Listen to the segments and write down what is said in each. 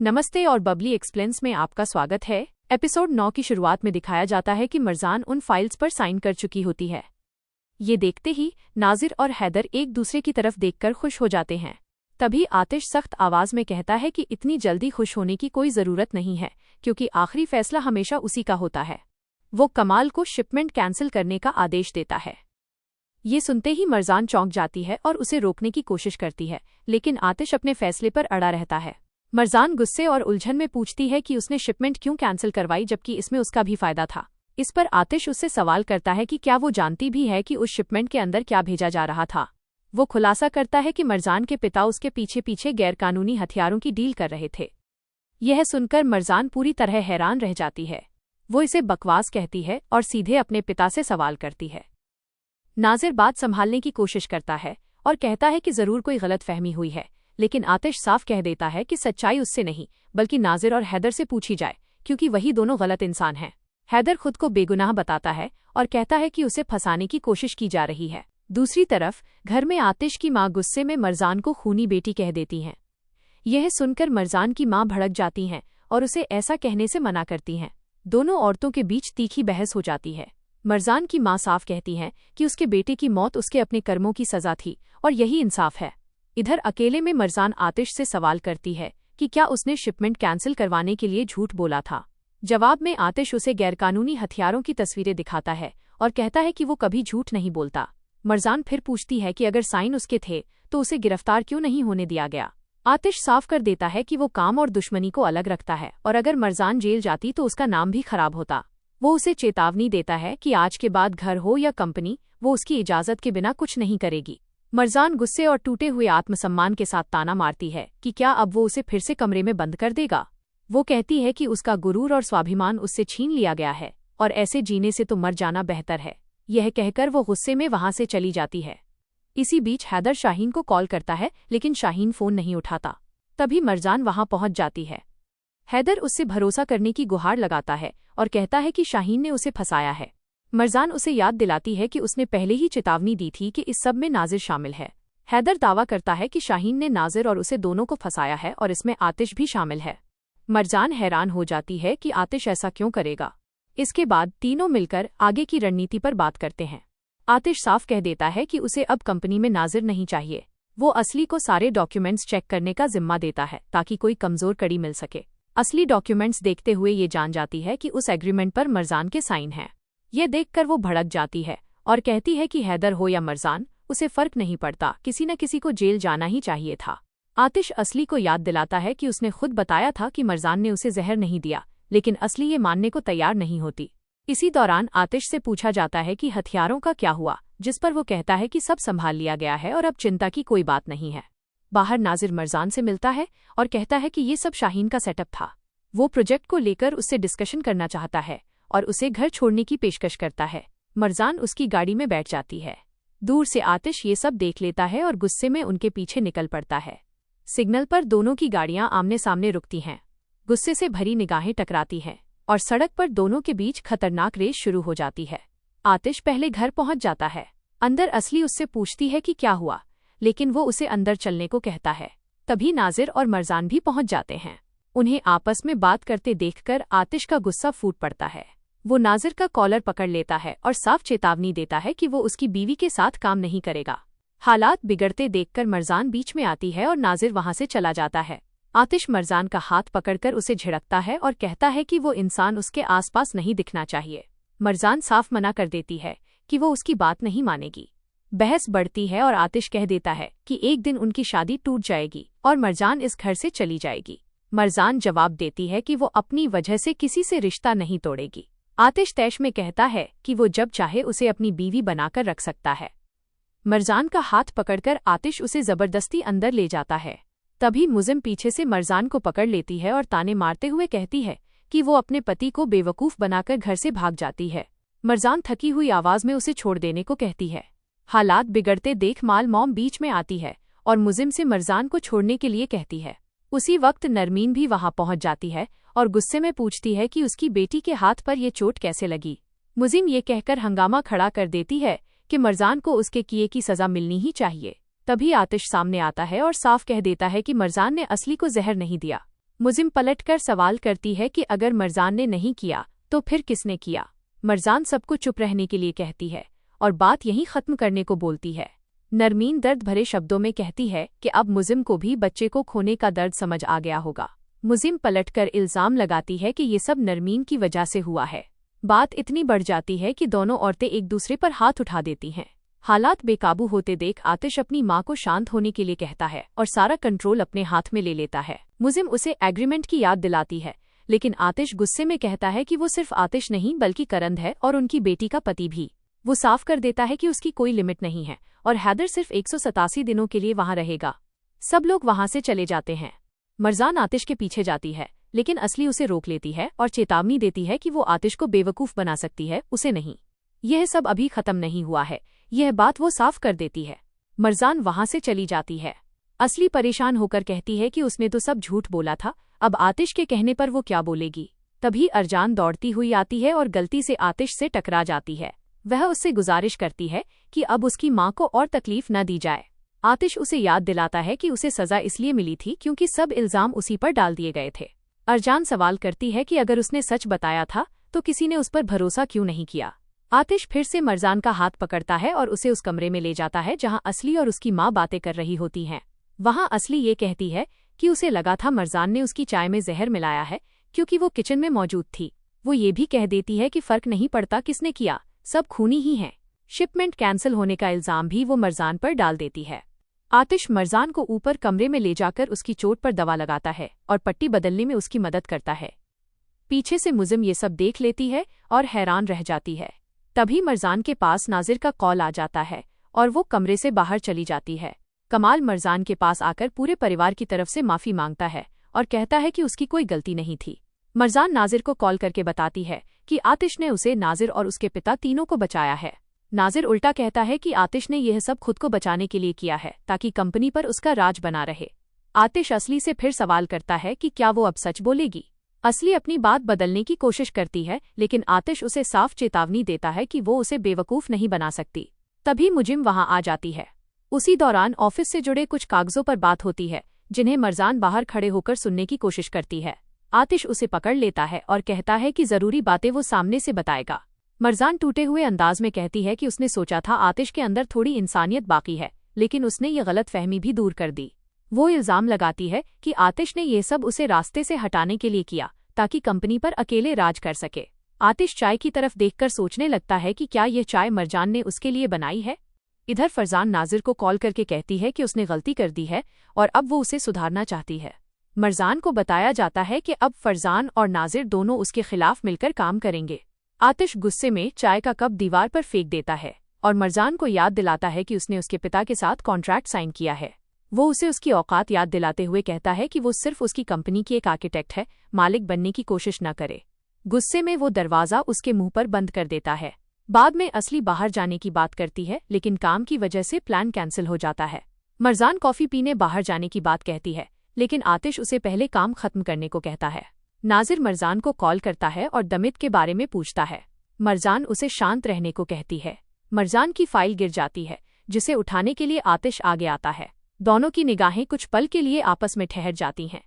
नमस्ते और बबली एक्सप्लेन्स में आपका स्वागत है। एपिसोड 9 की शुरुआत में दिखाया जाता है कि मरजान उन फाइल्स पर साइन कर चुकी होती है। ये देखते ही नाजिर और हैदर एक दूसरे की तरफ देखकर खुश हो जाते हैं। तभी आतिश सख्त आवाज में कहता है कि इतनी जल्दी खुश होने की कोई जरूरत नहीं है, क्योंकि आखिरी फैसला हमेशा उसी का होता है। वो कमाल को शिपमेंट कैंसिल करने का आदेश देता है। ये सुनते ही मरजान चौंक जाती है और उसे रोकने की कोशिश करती है, लेकिन आतिश अपने फैसले पर अड़ा रहता है। मरजान गुस्से और उलझन में पूछती है कि उसने शिपमेंट क्यों कैंसिल करवाई, जबकि इसमें उसका भी फायदा था। इस पर आतिश उससे सवाल करता है कि क्या वो जानती भी है कि उस शिपमेंट के अंदर क्या भेजा जा रहा था। वो खुलासा करता है कि मरजान के पिता उसके पीछे पीछे गैरकानूनी हथियारों की डील कर रहे थे। यह सुनकर मरजान पूरी तरह हैरान रह जाती है। वो इसे बकवास कहती है और सीधे अपने पिता से सवाल करती है। नाजिर बात संभालने की कोशिश करता है और कहता है कि जरूर कोई गलतफहमी हुई है, लेकिन आतिश साफ कह देता है कि सच्चाई उससे नहीं बल्कि नाजिर और हैदर से पूछी जाए, क्योंकि वही दोनों गलत इंसान हैं। हैदर खुद को बेगुनाह बताता है और कहता है कि उसे फंसाने की कोशिश की जा रही है। दूसरी तरफ घर में आतिश की मां गुस्से में मरजान को खूनी बेटी कह देती हैं। यह सुनकर मरजान की मां भड़क जाती हैं और उसे ऐसा कहने से मना करती हैं। दोनों औरतों के बीच तीखी बहस हो जाती है। मरजान की मां साफ कहती हैं कि उसके बेटे की मौत उसके अपने कर्मों की सजा थी और यही इंसाफ है। इधर अकेले में मरजान आतिश से सवाल करती है कि क्या उसने शिपमेंट कैंसिल करवाने के लिए झूठ बोला था। जवाब में आतिश उसे गैरकानूनी हथियारों की तस्वीरें दिखाता है और कहता है कि वो कभी झूठ नहीं बोलता। मरजान फिर पूछती है कि अगर साइन उसके थे तो उसे गिरफ्तार क्यों नहीं होने दिया गया। आतिश साफ कर देता है कि वो काम और दुश्मनी को अलग रखता है और अगर मरजान जेल जाती तो उसका नाम भी खराब होता। वो उसे चेतावनी देता है कि आज के बाद घर हो या कंपनी, वो उसकी इजाजत के बिना कुछ नहीं करेगी। मरजान गुस्से और टूटे हुए आत्मसम्मान के साथ ताना मारती है कि क्या अब वो उसे फिर से कमरे में बंद कर देगा। वो कहती है कि उसका गुरूर और स्वाभिमान उससे छीन लिया गया है और ऐसे जीने से तो मर जाना बेहतर है। यह कहकर वो गुस्से में वहां से चली जाती है। इसी बीच हैदर शाहीन को कॉल करता है, लेकिन शाहीन फोन नहीं उठाता। तभी मरजान वहां पहुंच जाती है। हैदर उससे भरोसा करने की गुहार लगाता है और कहता है कि शाहीन ने उसे फंसाया है। मरजान उसे याद दिलाती है कि उसने पहले ही चेतावनी दी थी कि इस सब में नाजिर शामिल है। हैदर दावा करता है कि शाहीन ने नाजिर और उसे दोनों को फंसाया है और इसमें आतिश भी शामिल है। मरजान हैरान हो जाती है कि आतिश ऐसा क्यों करेगा। इसके बाद तीनों मिलकर आगे की रणनीति पर बात करते हैं। आतिश साफ कह देता है कि उसे अब कंपनी में नाजिर नहीं चाहिए। वो असली को सारे डॉक्यूमेंट्स चेक करने का जिम्मा देता है ताकि कोई कमजोर कड़ी मिल सके। असली डॉक्यूमेंट्स देखते हुए ये जान जाती है कि उस एग्रीमेंट पर मरजान के साइन हैं। ये देखकर वो भड़क जाती है और कहती है कि हैदर हो या मरजान, उसे फर्क नहीं पड़ता, किसी न किसी को जेल जाना ही चाहिए था। आतिश असली को याद दिलाता है कि उसने खुद बताया था कि मरजान ने उसे जहर नहीं दिया, लेकिन असली ये मानने को तैयार नहीं होती। इसी दौरान आतिश से पूछा जाता है कि हथियारों का क्या हुआ, जिस पर वो कहता है कि सब संभाल लिया गया है और अब चिंता की कोई बात नहीं है। बाहर नाजिर मरजान से मिलता है और कहता है कि ये सब शाहीन का सेटअप था। वो प्रोजेक्ट को लेकर उससे डिस्कशन करना चाहता है और उसे घर छोड़ने की पेशकश करता है। मरजान उसकी गाड़ी में बैठ जाती है। दूर से आतिश ये सब देख लेता है और गुस्से में उनके पीछे निकल पड़ता है। सिग्नल पर दोनों की गाड़ियां आमने सामने रुकती हैं। गुस्से से भरी निगाहें टकराती हैं और सड़क पर दोनों के बीच खतरनाक रेस शुरू हो जाती है। आतिश पहले घर पहुंच जाता है। अंदर असली उससे पूछती है कि क्या हुआ, लेकिन वो उसे अंदर चलने को कहता है। तभी नाजिर और मरजान भी पहुंच जाते हैं। उन्हें आपस में बात करते देखकर आतिश का गुस्सा फूट पड़ता है। वो नाजिर का कॉलर पकड़ लेता है और साफ चेतावनी देता है कि वो उसकी बीवी के साथ काम नहीं करेगा। हालात बिगड़ते देखकर मरजान बीच में आती है और नाजिर वहां से चला जाता है। आतिश मरजान का हाथ पकड़कर उसे झिड़कता है और कहता है कि वो इंसान उसके आसपास नहीं दिखना चाहिए। मरजान साफ मना कर देती है कि वो उसकी बात नहीं मानेगी। बहस बढ़ती है और आतिश कह देता है कि एक दिन उनकी शादी टूट जाएगी और मरजान इस घर से चली जाएगी। मरजान जवाब देती है कि वो अपनी वजह से किसी से रिश्ता नहीं तोड़ेगी। आतिश तैश में कहता है कि वो जब चाहे उसे अपनी बीवी बनाकर रख सकता है। मरजान का हाथ पकड़कर आतिश उसे जबरदस्ती अंदर ले जाता है। तभी मुजिम पीछे से मरजान को पकड़ लेती है और ताने मारते हुए कहती है कि वो अपने पति को बेवकूफ़ बनाकर घर से भाग जाती है। मरजान थकी हुई आवाज में उसे छोड़ देने को कहती है। हालात बिगड़ते देख माल मॉम बीच में आती है और मुजिम से मरजान को छोड़ने के लिए कहती है। उसी वक्त नरमीन भी वहां पहुंच जाती है और गुस्से में पूछती है कि उसकी बेटी के हाथ पर ये चोट कैसे लगी। मुजिम ये कहकर हंगामा खड़ा कर देती है कि मरजान को उसके किए की सजा मिलनी ही चाहिए। तभी आतिश सामने आता है और साफ कह देता है कि मरजान ने असली को जहर नहीं दिया। मुजिम पलटकर सवाल करती है कि अगर मरजान ने नहीं किया तो फिर किसने किया। मरजान सबको चुप रहने के लिए कहती है और बात यहीं खत्म करने को बोलती है। नरमीन दर्द भरे शब्दों में कहती है कि अब मुजिम को भी बच्चे को खोने का दर्द समझ आ गया होगा। मुजिम पलटकर इल्जाम लगाती है कि ये सब नरमीन की वजह से हुआ है। बात इतनी बढ़ जाती है कि दोनों औरतें एक दूसरे पर हाथ उठा देती हैं। हालात बेकाबू होते देख आतिश अपनी मां को शांत होने के लिए कहता है और सारा कंट्रोल अपने हाथ में ले लेता है। मुजिम उसे एग्रीमेंट की याद दिलाती है, लेकिन आतिश गुस्से में कहता है कि वो सिर्फ आतिश नहीं बल्कि करंद है और उनकी बेटी का पति भी। वो साफ कर देता है कि उसकी कोई लिमिट नहीं है और हैदर सिर्फ 187 दिनों के लिए वहां रहेगा। सब लोग वहां से चले जाते हैं। मरजान आतिश के पीछे जाती है, लेकिन असली उसे रोक लेती है और चेतावनी देती है कि वो आतिश को बेवकूफ बना सकती है, उसे नहीं। यह सब अभी खत्म नहीं हुआ है, यह बात वो साफ कर देती है। मरजान वहां से चली जाती है। असली परेशान होकर कहती है कि उसने तो सब झूठ बोला था, अब आतिश के कहने पर वो क्या बोलेगी। तभी अरजान दौड़ती हुई आती है और गलती से आतिश से टकरा जाती है। वह उससे गुजारिश करती है कि अब उसकी मां को और तकलीफ न दी जाए। आतिश उसे याद दिलाता है कि उसे सजा इसलिए मिली थी क्योंकि सब इल्जाम उसी पर डाल दिए गए थे। अरजान सवाल करती है कि अगर उसने सच बताया था तो किसी ने उस पर भरोसा क्यों नहीं किया। आतिश फिर से मरजान का हाथ पकड़ता है और उसे उस कमरे में ले जाता है जहां असली और उसकी मां बातें कर रही होती हैं। वहां असली ये कहती है कि उसे लगा था मरजान ने उसकी चाय में जहर मिलाया है क्योंकि वो किचन में मौजूद थी। वो ये भी कह देती है कि फर्क नहीं पड़ता किसने किया, सब खूनी ही हैं। शिपमेंट कैंसिल होने का इल्जाम भी वो मरजान पर डाल देती है। आतिश मरजान को ऊपर कमरे में ले जाकर उसकी चोट पर दवा लगाता है और पट्टी बदलने में उसकी मदद करता है। पीछे से मुजिम ये सब देख लेती है और हैरान रह जाती है। तभी मरजान के पास नाजिर का कॉल आ जाता है और वो कमरे से बाहर चली जाती है। कमाल मरजान के पास आकर पूरे परिवार की तरफ से माफी मांगता है और कहता है कि उसकी कोई गलती नहीं थी। मरजान नाजिर को कॉल करके बताती है कि आतिश ने उसे, नाजिर और उसके पिता तीनों को बचाया है। नाजिर उल्टा कहता है कि आतिश ने यह सब खुद को बचाने के लिए किया है ताकि कंपनी पर उसका राज बना रहे। आतिश असली से फिर सवाल करता है कि क्या वो अब सच बोलेगी। असली अपनी बात बदलने की कोशिश करती है, लेकिन आतिश उसे साफ चेतावनी देता है कि वो उसे बेवकूफ नहीं बना सकती। तभी मुजिम वहां आ जाती है। उसी दौरान ऑफिस से जुड़े कुछ कागजों पर बात होती है जिन्हें मरजान बाहर खड़े होकर सुनने की कोशिश करती है। आतिश उसे पकड़ लेता है और कहता है कि जरूरी बातें वो सामने से बताएगा। मरजान टूटे हुए अंदाज में कहती है कि उसने सोचा था आतिश के अंदर थोड़ी इंसानियत बाकी है, लेकिन उसने ये गलत फहमी भी दूर कर दी। वो इल्जाम लगाती है कि आतिश ने ये सब उसे रास्ते से हटाने के लिए किया ताकि कंपनी पर अकेले राज कर सके। आतिश चाय की तरफ देखकर सोचने लगता है कि क्या यह चाय मरजान ने उसके लिए बनाई है। इधर फरजान नाजिर को कॉल करके कहती है कि उसने गलती कर दी है और अब वो उसे सुधारना चाहती है। मरजान को बताया जाता है कि अब फरजान और नाजिर दोनों उसके खिलाफ मिलकर काम करेंगे। आतिश गुस्से में चाय का कप दीवार पर फेंक देता है और मरजान को याद दिलाता है कि उसने उसके पिता के साथ कॉन्ट्रैक्ट साइन किया है। वो उसे उसकी औकात याद दिलाते हुए कहता है कि वो सिर्फ उसकी कंपनी की एक आर्किटेक्ट है, मालिक बनने की कोशिश न करे। गुस्से में वो दरवाज़ा उसके मुंह पर बंद कर देता है। बाद में असली बाहर जाने की बात करती है, लेकिन काम की वजह से प्लान कैंसिल हो जाता है। मरजान कॉफी पीने बाहर जाने की बात कहती है, लेकिन आतिश उसे पहले काम खत्म करने को कहता है। नाजिर मरजान को कॉल करता है और दमित के बारे में पूछता है। मरजान उसे शांत रहने को कहती है। मरजान की फाइल गिर जाती है, जिसे उठाने के लिए आतिश आगे आता है। दोनों की निगाहें कुछ पल के लिए आपस में ठहर जाती हैं।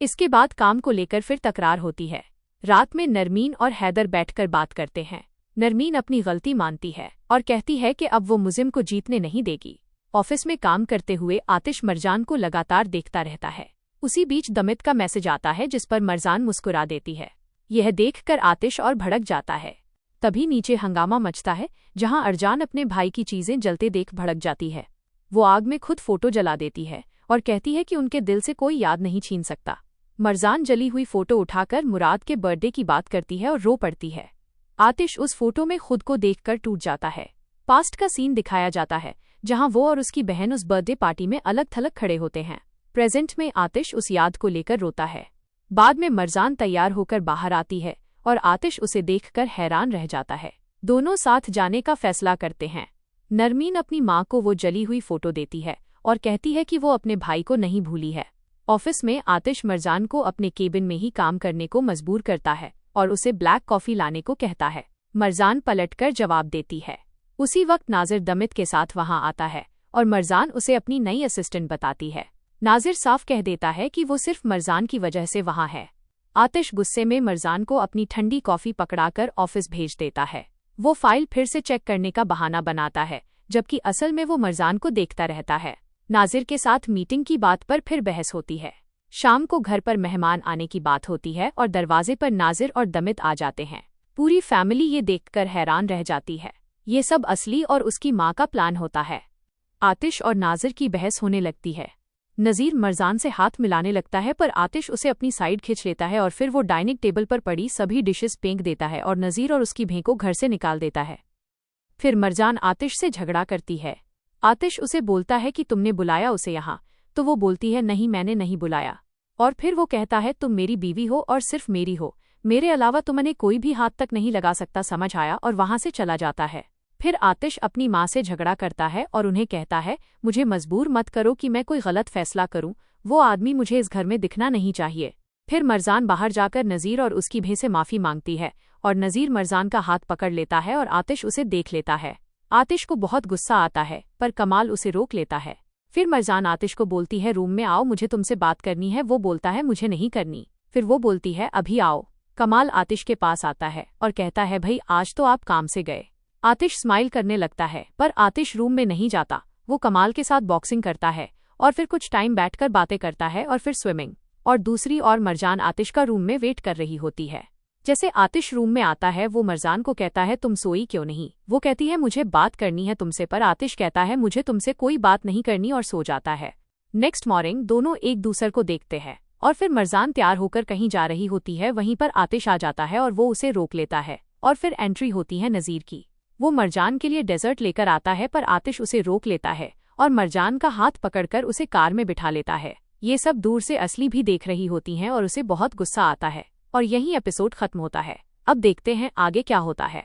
इसके बाद काम को लेकर फिर तकरार होती है। रात में नरमीन और हैदर बैठकर बात करते हैं। नरमीन अपनी गलती मानती है और कहती है कि अब वो मुजिम को जीतने नहीं देगी। ऑफिस में काम करते हुए आतिश मरजान को लगातार देखता रहता है। उसी बीच दमित का मैसेज आता है जिस पर मरजान मुस्कुरा देती है। यह देखकर आतिश और भड़क जाता है। तभी नीचे हंगामा मचता है, जहां अरजान अपने भाई की चीजें जलते देख भड़क जाती है। वो आग में खुद फोटो जला देती है और कहती है कि उनके दिल से कोई याद नहीं छीन सकता। मरजान जली हुई फोटो उठाकर मुराद के बर्थडे की बात करती है और रो पड़ती है। आतिश उस फोटो में खुद को देखकर टूट जाता है। पास्ट का सीन दिखाया जाता है, जहां वो और उसकी बहन उस बर्थडे पार्टी में अलग थलग खड़े होते हैं। प्रेजेंट में आतिश उस याद को लेकर रोता है। बाद में मरजान तैयार होकर बाहर आती है और आतिश उसे देखकर हैरान रह जाता है। दोनों साथ जाने का फैसला करते हैं। नरमीन अपनी मां को वो जली हुई फोटो देती है और कहती है कि वो अपने भाई को नहीं भूली है। ऑफिस में आतिश मरजान को अपने केबिन में ही काम करने को मजबूर करता है और उसे ब्लैक कॉफी लाने को कहता है। मरजान पलटकर जवाब देती है। उसी वक्त नाजिर दमित के साथ वहां आता है और मरजान उसे अपनी नई असिस्टेंट बताती है। नाजिर साफ कह देता है कि वो सिर्फ मरजान की वजह से वहां है। आतिश गुस्से में मरजान को अपनी ठंडी कॉफी पकड़ाकर ऑफिस भेज देता है। वो फाइल फिर से चेक करने का बहाना बनाता है, जबकि असल में वो मरजान को देखता रहता है। नाजिर के साथ मीटिंग की बात पर फिर बहस होती है। शाम को घर पर मेहमान आने की बात होती है और दरवाजे पर नाजिर और दमित आ जाते हैं। पूरी फैमिली ये देखकर हैरान रह जाती है। ये सब असली और उसकी माँ का प्लान होता है। आतिश और नाजिर की बहस होने लगती है। नज़ीर मरजान से हाथ मिलाने लगता है, पर आतिश उसे अपनी साइड खींच लेता है और फिर वो डाइनिंग टेबल पर पड़ी सभी डिशेस फेंक देता है और नज़ीर और उसकी भें को घर से निकाल देता है। फिर मरजान आतिश से झगड़ा करती है। आतिश उसे बोलता है कि तुमने बुलाया उसे यहाँ, तो वो बोलती है नहीं, मैंने नहीं बुलाया। और फिर वो कहता है तुम मेरी बीवी हो और सिर्फ मेरी हो, मेरे अलावा तुमने कोई भी हाथ तक नहीं लगा सकता, समझ आया, और वहां से चला जाता है। फिर आतिश अपनी माँ से झगड़ा करता है और उन्हें कहता है मुझे मजबूर मत करो कि मैं कोई गलत फैसला करूं, वो आदमी मुझे इस घर में दिखना नहीं चाहिए। फिर मरजान बाहर जाकर नज़ीर और उसकी भें से माफ़ी मांगती है और नज़ीर मरजान का हाथ पकड़ लेता है और आतिश उसे देख लेता है। आतिश को बहुत गुस्सा आता है, पर कमाल उसे रोक लेता है। फिर मरजान आतिश को बोलती है रूम में आओ, मुझे तुमसे बात करनी है। वो बोलता है मुझे नहीं करनी। फिर वो बोलती है अभी आओ। कमाल आतिश के पास आता है और कहता है भाई आज तो आप काम से गए। आतिश स्माइल करने लगता है, पर आतिश रूम में नहीं जाता। वो कमाल के साथ बॉक्सिंग करता है और फिर कुछ टाइम बैठकर बातें करता है और फिर स्विमिंग। और दूसरी ओर मरजान आतिश का रूम में वेट कर रही होती है। जैसे आतिश रूम में आता है वो मरजान को कहता है तुम सोई क्यों नहीं। वो कहती है मुझे बात करनी है तुमसे, पर आतिश कहता है मुझे तुमसे कोई बात नहीं करनी और सो जाता है। नेक्स्ट मॉर्निंग दोनों एक दूसरे को देखते हैं और फिर मरजान तैयार होकर कहीं जा रही होती है। वहीं पर आतिश आ जाता है और वो उसे रोक लेता है और फिर एंट्री होती है नज़ीर की। वो मरजान के लिए डेजर्ट लेकर आता है, पर आतिश उसे रोक लेता है और मरजान का हाथ पकड़कर उसे कार में बिठा लेता है। ये सब दूर से असली भी देख रही होती हैं और उसे बहुत गुस्सा आता है और यही एपिसोड खत्म होता है। अब देखते हैं आगे क्या होता है।